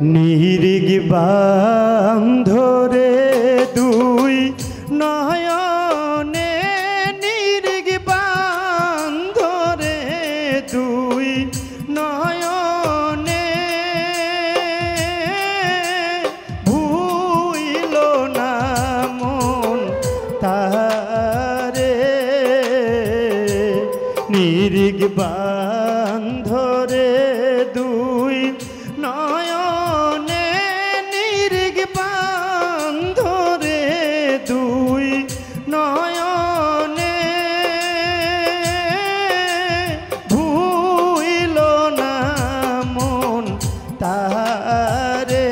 নিরিগ বান্ধরে দুই নয়নে, নিরিগ বান্ধরে দুই নয়নে, ভুইল না মন তারে। নিরিগ বান্ধরে দুই নয়নে, নিরিগ বান্ধরে দুই নয়নে, ভুইল না মন তারে।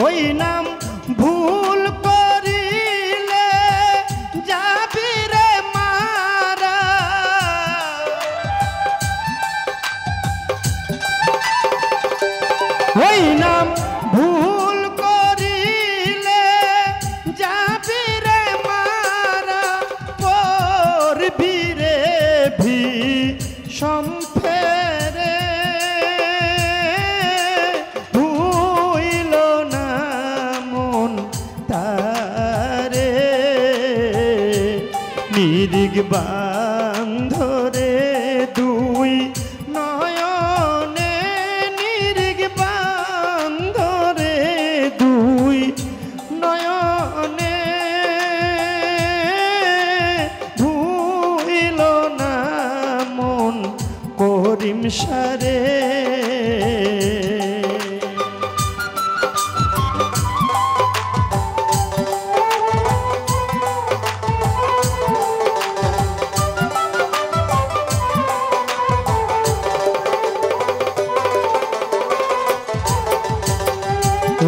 ওই নাম ভুল করিলে যাবি রে মারা, ওই নাম ভুল করিলে যাবি রে মারা, পড়বি রে ভীষণ ফেরে। ভুইল না মন তারে। নিরিগ বান্ধরে দুই নয়নে, নিরিগ বান্ধরে দুই নয়নে, ভুইল না মন করিম সারে।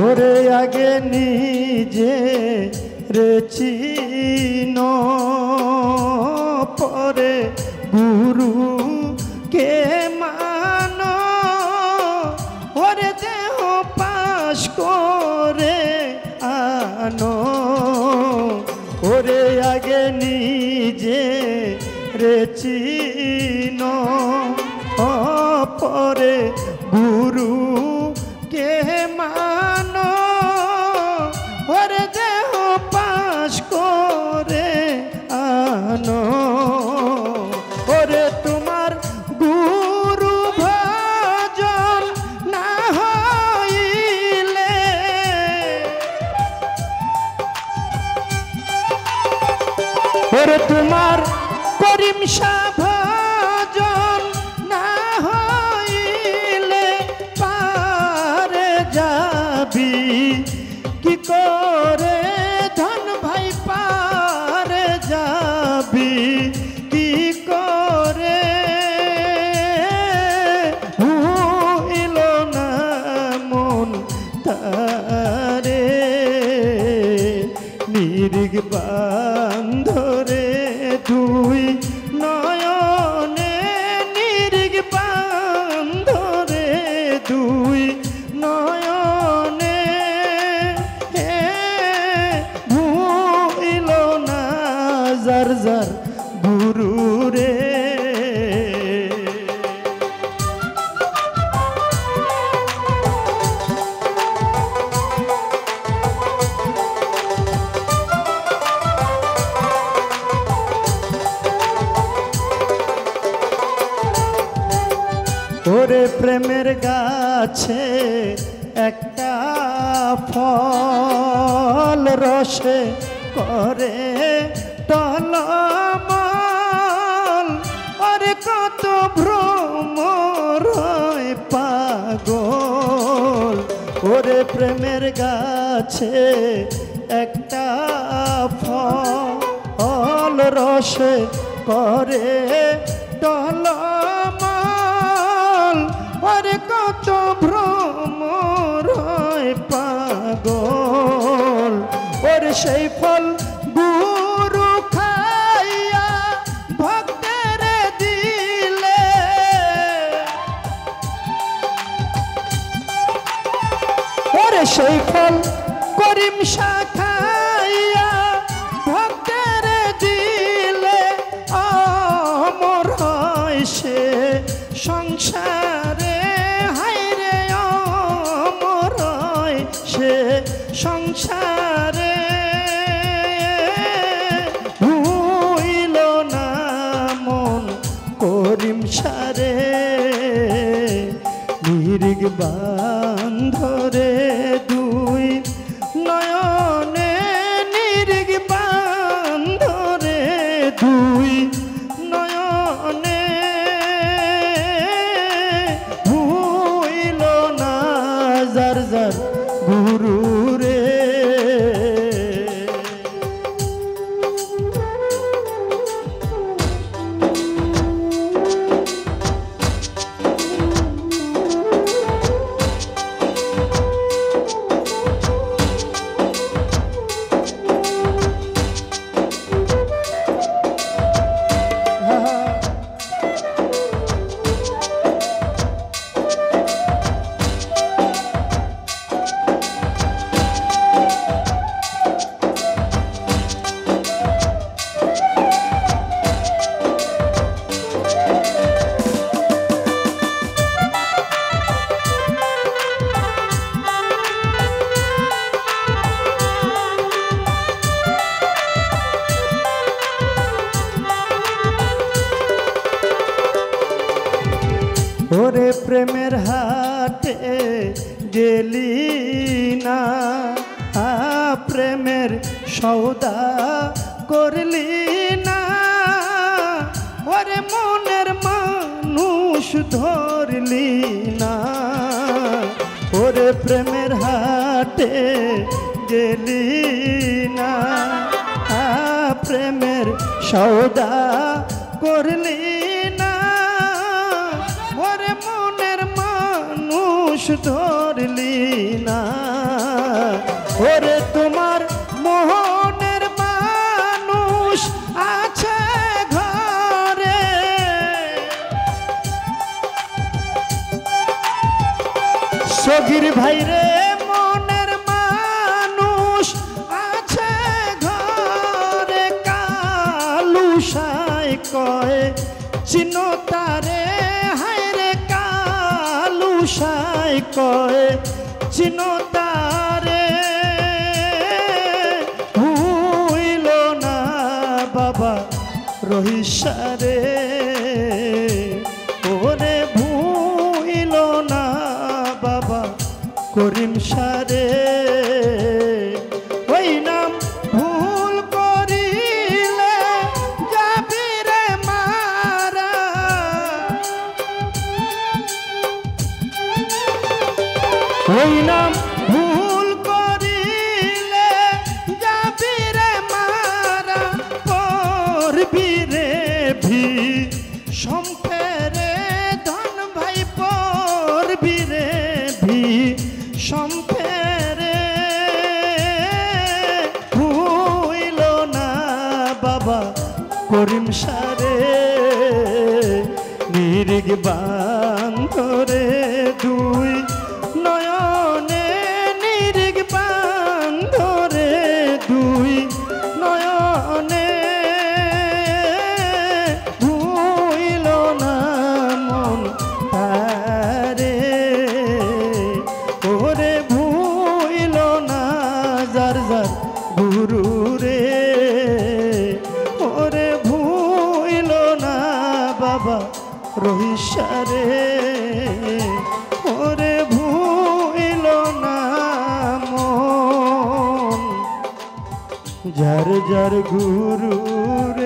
ওরে আগে নিজে রে চিন, পরে গুরু কে মান। ওরে দেহ পাশ করে আনো, ওরে আগে নিজে রে চিন, পরে গুরু কে মান। ওরে দেহ পাশ করে আনো, ওরে তোমার গুরু ভজন না হইলে, ওরে তোমার করিম শাহ ভজন না হইলে, পারে যাবি কি করে ধন ভাই, পারে যাবি কি করে। ভুইল না মন তারে। নিরিগ বান্ধরে দুই নয়নে, নিরিগ বান্ধরে দুই নয়নে, ভুইল না যার যার গুরু রে। ওরে প্রেমের গাছে একটা ফল, রসে করে টলমল। ওরে কত ভ্রমর হয় পাগল, ওরে প্রেমের গাছে একটা ফল, রসে করে টলমল। ওরে কত ভ্রমর হয় পাগল, ওরে সেই ফল গুরু খাইয়া ভক্তের দিলে, ওরে সেই ফল করিম শাহ খাইয়া ভক্তের দিলে, অমর হয় সে সংসারে। হায়রে আছে সংসারে ভুইল না মন করিম সারে নিরিগ বান্ধরে দুই নয়নে নিরিগ বান্ধরে দুই নয়নে ভুইল না যার যার গুরু রে ওরে প্রেমের হাটে গেলি না প্রেমের সৌদা করলি না ওরে মনের মানুষ ধরলি না ওরে প্রেমের হাটে গেলি না প্রেমের সৌদা করলি না ওরে মনের মানুষ ধরলি না ওরে তোমার মোহনের মানুষ আছে ঘরে সগির ভাইরে মনের মানুষ আছে ঘরে কালুসায় কয় চিনো তারে হায়রে কালুসায় কয় চিনো তারে ভুইল না বাবা রহিসারে ওরে ভুইল না বাবা করিম সারে ওই নাম ভুল করিলে যাবি রে মারা ওই নাম ভুল করিলে যাবি রে মারা করবি রে ভি সম্পেরে ধন ভাই পড়বি রে ভি সম্পেরে ভুইল না বাবা করিম সারে নিরিগ বান্ধরে দুই নয়নে নিরিগ বান্ধরে দুই নয়নে ভুইল না মন তারে ওরে ভুইল না যার যার গুরু রে ওরে ভুইল না বাবা রহিসারে ওরে ভুইল না মন যার যার গুরু রে।